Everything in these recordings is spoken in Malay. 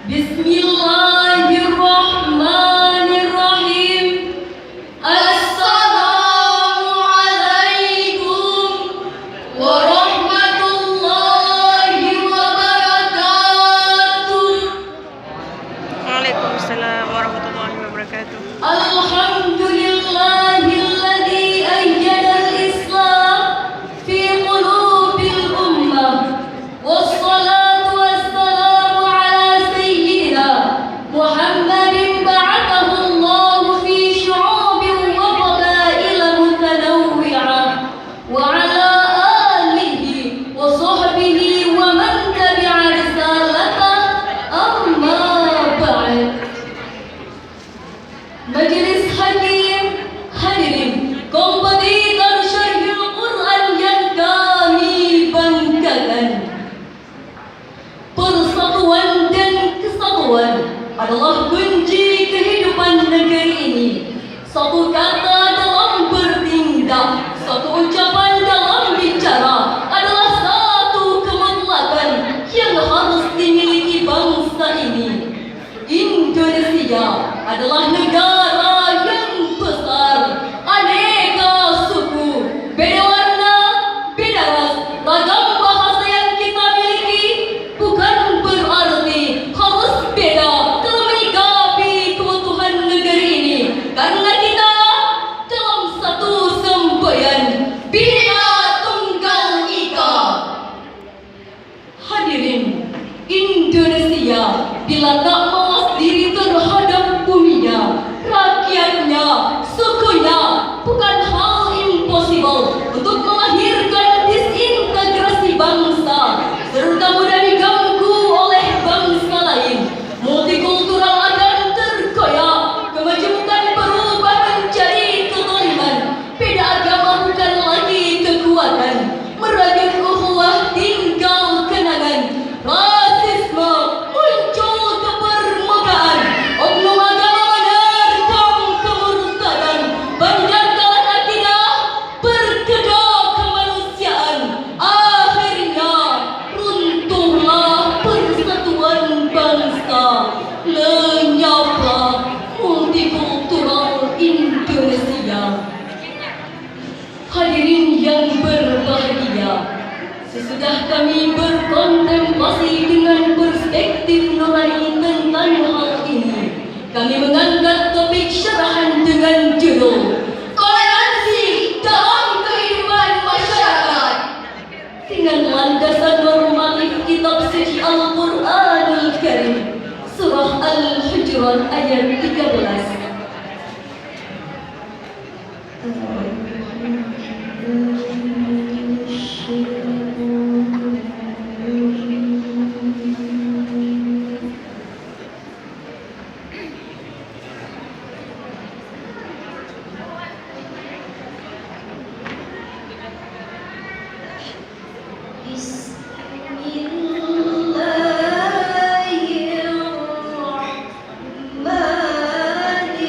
Bismillahirrahmanirrahim. Assalamualaikum warahmatullahi wabarakatuh. Waalaikumsalam warahmatullahi wabarakatuh. Alhamdulillahilladzi ayyada al-Islam fi qulubil ummah. Wassalatu wassalamu ala sayyidina Muhammadin ba'athahu Allah fi syu'ubin wa qabaila mutanawwi'ah wa ala alihi wa sahbihi wa man tabi'a risalatah, amma ba'd. Majelis hakim, hadirin kompetitor Syarhil Qur'an yang kami banggakan. Persatuan dan kesatuan adalah kunci kehidupan negeri ini. Satu kata dalam bertindak, satu ucapan dalam bicara adalah satu kemutlakan yang harus dimiliki bangsa ini. Indonesia adalah negara yang besar, aneka suku, beda warna, beda ras, ragam bahasa yang kita miliki bukan berarti harus beda dalam menyikapi kebutuhan negeri ini, karena kita dalam satu semboyan Bhinneka Tunggal Ika. Hadirin, Indonesia bila tak mawas diri terhadap buminya, rakyatnya, sukunya, bukan hal impossible untuk melahirkan disintegrasi bangsa serta mudah diganggu oleh bangsa lain. Multikultural akan terkoyak, kemajemukan berubah menjadi kezaliman. Beda agama bukan lagi kekuatan, merajut ukhuwah tinggal kenangan. Rasisme muncul ke permukaan, oknum agama menerkam kemurtadan, banjarkan akidah, berkedok kemanusiaan. Akhirnya runtuhlah persatuan bangsa, lenyaplah multikultural Indonesia. Hadirin yang berbahagia, sesudah kami berkontemplasi dengan perspektif nurani tentang hal ini, kami mengangkat topik syarahan dengan judul Toleransi dalam Kehidupan Masyarakat dengan landasan normatif kitab suci Al-Qur'anul Karim, surah Al-Hujurat ayat 13. Bismillahirrahmanirrahim.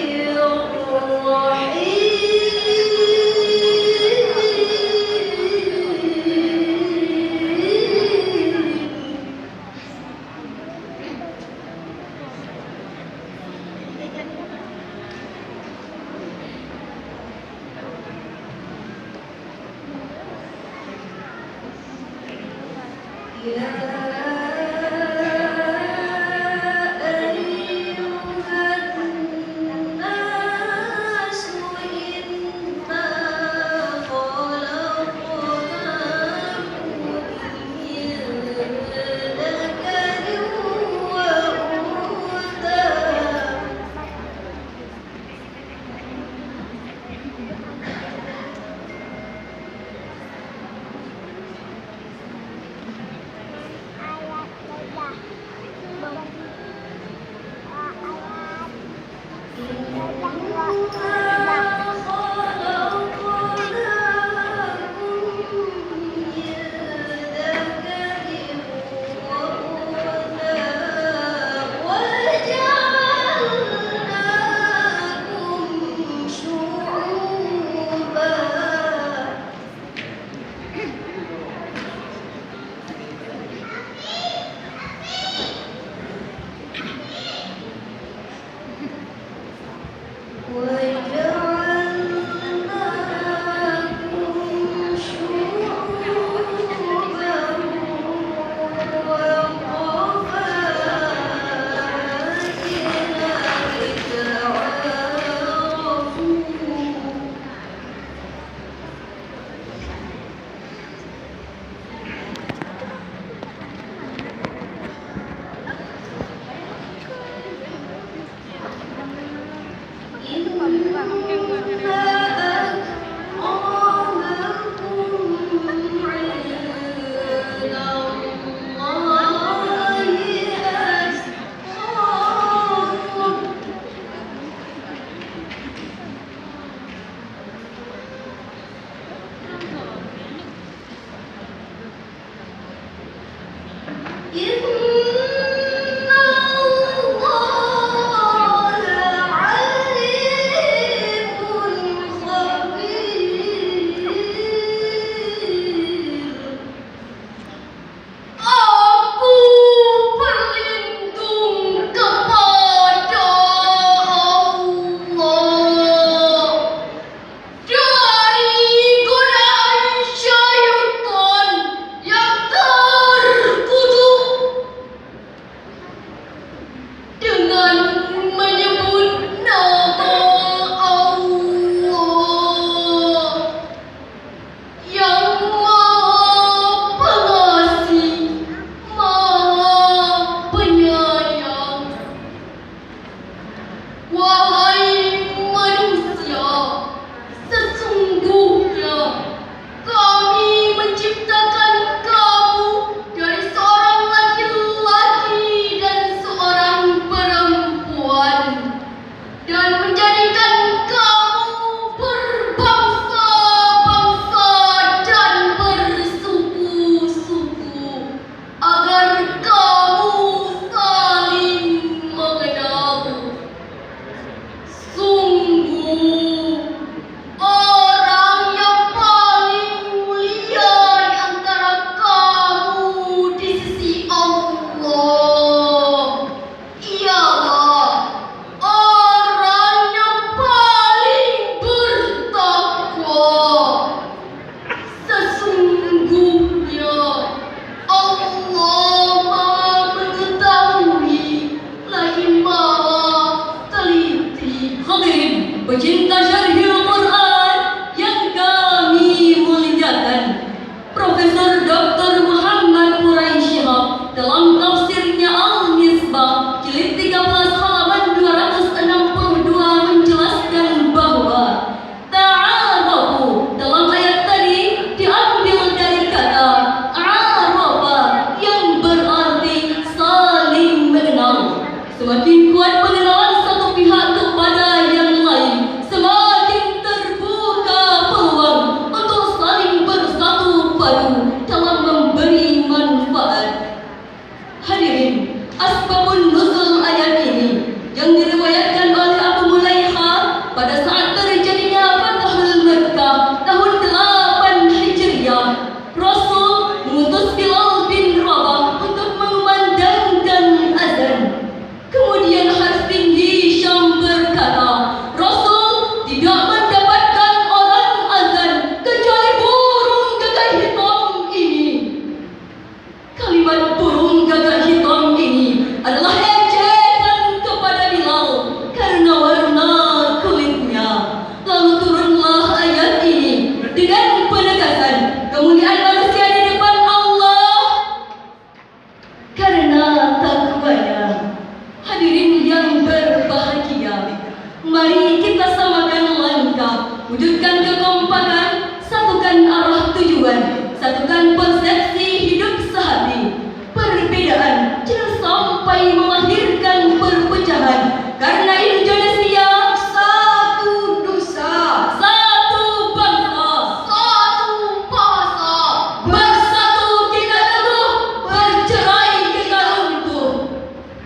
sampai melahirkan perpecahan. Karena Indonesia satu nusa, satu bangsa, satu bahasa. Bersatu kita teguh, bercerai kita runtuh.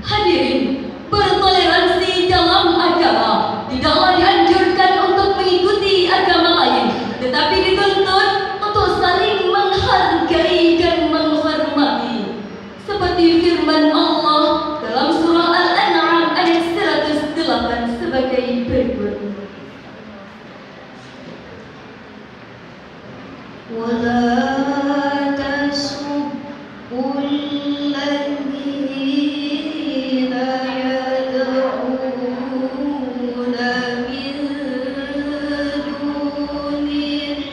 Hadirin, bertoleransi dalam agama tidaklah dianjurkan untuk mengikuti agama lain, tetapi dituntut untuk saling menghargai dan menghormati. Seperti firman Allah dalam surah Al-An'am ayat 108 sebagai berikut. وَلَا تَسُبُّوا الَّذِينَ يَدْعُونَ مِن دُونِ اللَّهِ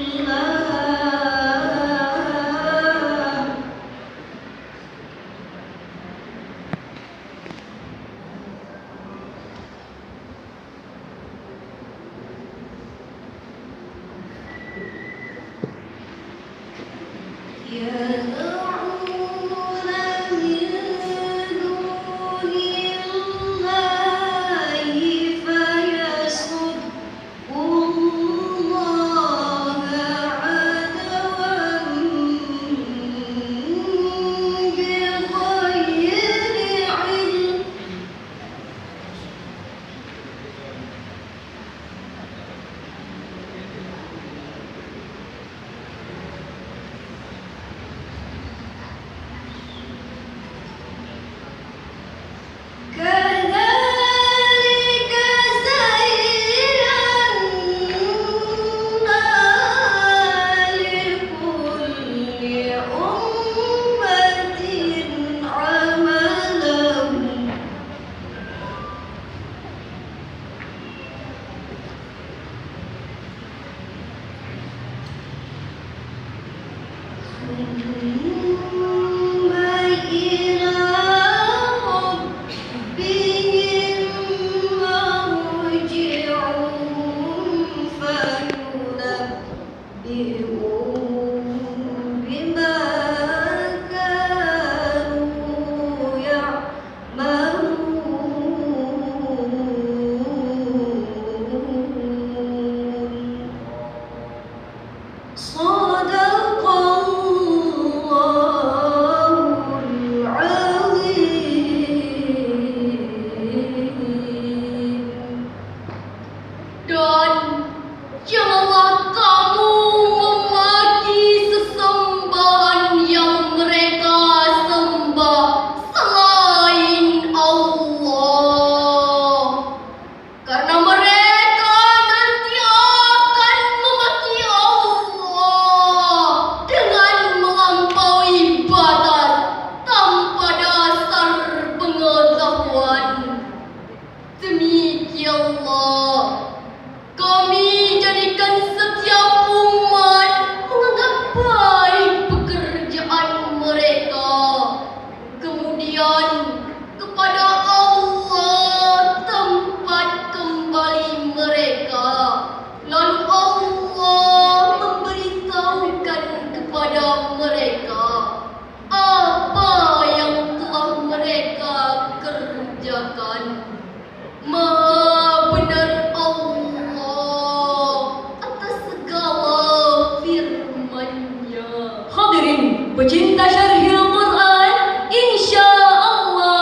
Pecinta Syarhil Qur'an, insya Allah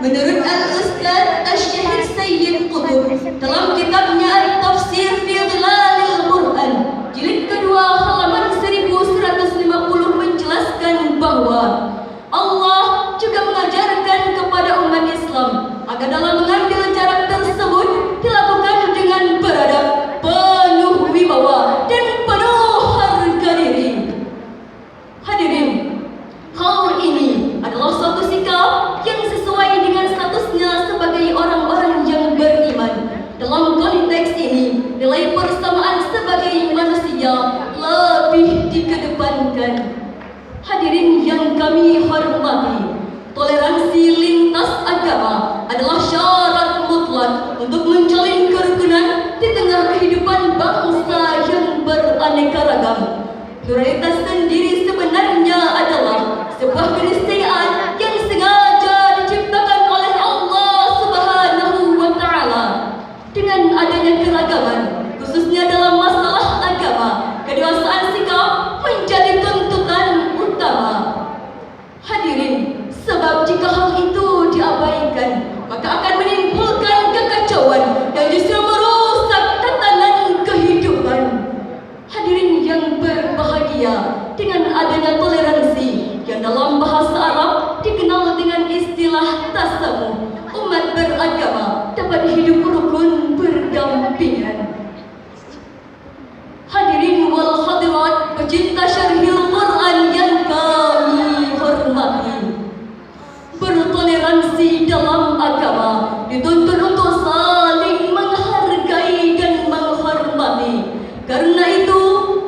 Menurut Al-Ustaz Syarhil dalam kitabnya At-Tafsir fi Dhilalil Qur'an, jilid kedua halaman 1150 menjelaskan bahwa Allah juga mengajarkan kepada umat Islam agar dalam mengambil jarak tersebut dilakukan dengan beradab, penuh wibawa dan penuh harga diri. Hadirin, hal ini adalah suatu sikap yang sesuai dengan statusnya sebagai orang-orang yang beriman. Dalam konteks ini, nilai persamaan sebagai manusia lebih dikedepankan. Hadirin yang kami hormati, toleransi lintas agama adalah syarat mutlak untuk menjalin kerukunan di tengah kehidupan bangsa yang beraneka ragam. Pluralitas sendiri sebenarnya adalah sebuah keniscayaan yang sengaja diciptakan oleh Allah Subhanahu wa Ta'ala. Dengan adanya keragaman, khususnya dalam masalah agama, kedewasaan sikap menjadi tuntutan utama. Hadirin, sebab jika hal itu diabaikan, maka akan menimbulkan kekacauan dan justru merusak tatanan kehidupan. Hadirin yang berbahagia, dengan adanya toleransi yang dalam bahasa Arab dikenal dengan istilah tasamuh, umat beragama dapat hidup rukun berdampingan. Hadirin wal hadirat pecinta Syarhil Qur'an yang kami hormati, bertoleransi dalam agama dituntut untuk saling menghargai dan menghormati. Karena itu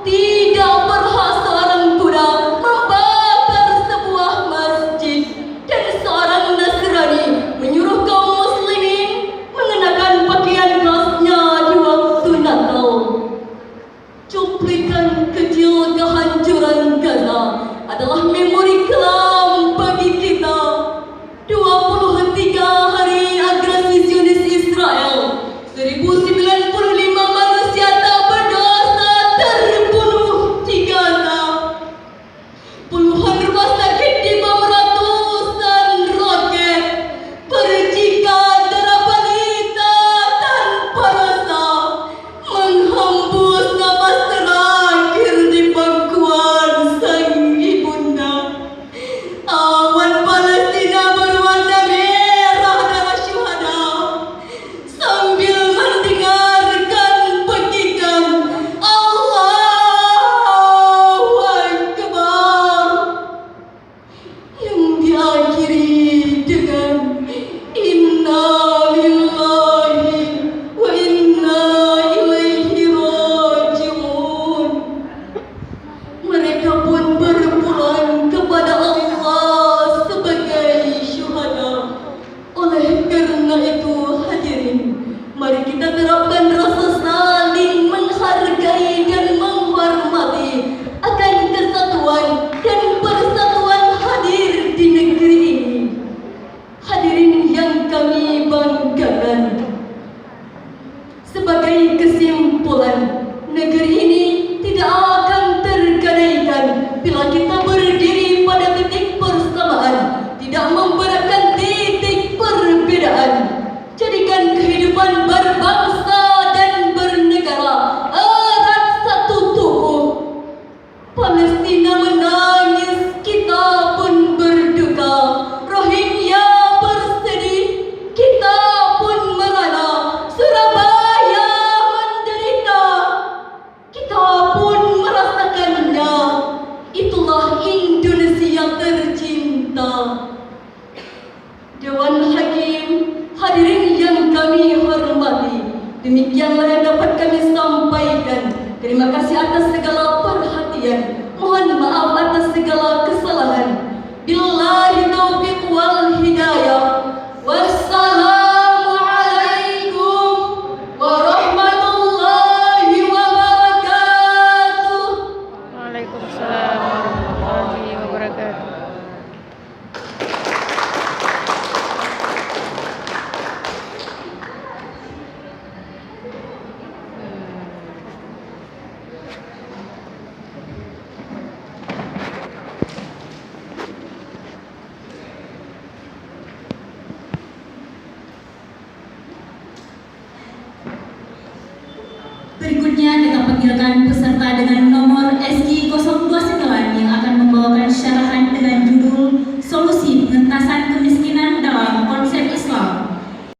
tidak berhak seorang Buddha membakar sebuah masjid dan seorang Nasrani menyuruh kaum muslimin mengenakan pakaian khasnya di waktu Natal. Cuplikan kecil kehancuran Gaza adalah memori kelam bagi kita. 23 hari agresi Zionis Israel, 1095 manusia tak berdosa terbunuh di Gaza. Puluhan rumah sakit dibom ratusan roket, percikan darah balita tanpa rasa menghembus napas terakhir di pangkuan sang ibunda. Awan Palestina berwarna merah darah syuhada sambil mendengarkan petikan Allahu Akbar yang diakhiri dengan Inna lillahi wa inna ilaihi raji'un. Mereka pun berpulang kepada Allah sebagai syuhada. Oleh karena itu, hadirin, mari kita terapkan rasa saling menghargai dan menghormati akan kesatuan dan persatuan hadir di negeri ini. Hadirin yang kami banggakan, sebagai kesimpulan, negeri ini tidak akan tergadaikan bila kita berdiri pada titik persamaan, tidak memberatkan titik perbedaan. Jadikan kehidupan berbangsa dan bernegara erat satu tubuh. Palestina menangis, kita pun berduka. Rohingya bersedih, kita pun merana. Surabaya menderita, kita pun merasakannya. Itulah Indonesia tercinta. Dewan Hakim, hadirin yang kami hormati, demikianlah yang dapat kami sampaikan. Terima kasih atas segala perhatian. Mohon maaf atas segala kesalahan. Billahi taufiq wal hidayah. Wassalamualaikum warahmatullahi wabarakatuh. Waalaikumsalam warahmatullahi wabarakatuh. memanggilkan peserta dengan nomor SG02 setelan yang akan membawakan syarahan dengan judul Solusi Pengentasan